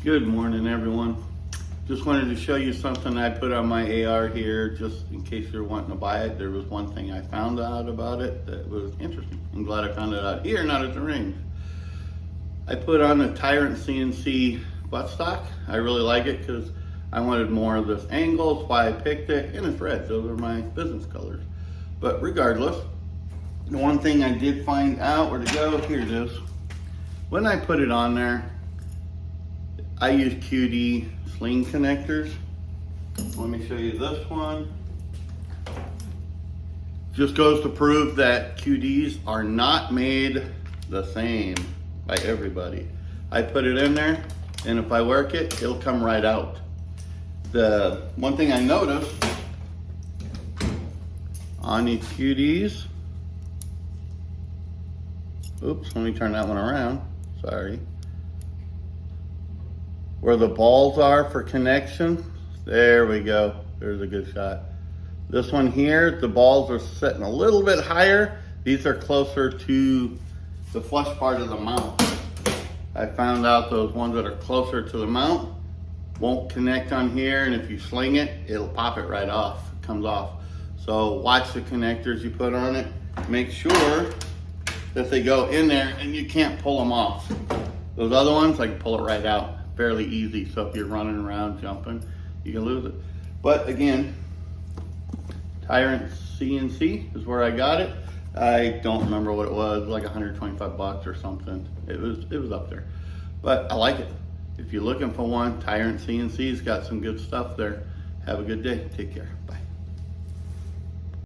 Good morning, everyone. Just wanted to show you something I put on my AR here, just in case you're wanting to buy it. There was one thing I found out about it that was interesting. I'm glad I found it out here, not at the range. I put on the Tyrant CNC Buttstock. I really like it because I wanted more of this angle. That's why I picked it, and it's red. Those are my business colors. But regardless, the one thing I did find out, where to go, here it is. When I put it on there, I use QD sling connectors. Let me show you this one. Just goes to prove that QDs are not made the same by everybody. I put it in there, and if I work it, it'll come right out. The one thing I noticed on these QDs, oops, let me turn that one around, sorry. Where the balls are for connection, there we go, there's a good shot. This one here, the balls are sitting a little bit higher. These are closer to the flush part of the mount. I found out those ones that are closer to the mount won't connect on here, and if you sling it, it'll pop it right off, it comes off. So watch the connectors you put on it. Make sure that they go in there and you can't pull them off. Those other ones, I can pull it right out. Fairly easy, so if you're running around jumping, you can lose it. But again, Tyrant CNC is where I got it. I don't remember what it was, like 125 bucks or something. It was up there, but I like it. If you're looking for one, Tyrant CNC's got some good stuff there. Have a good day. Take care. Bye.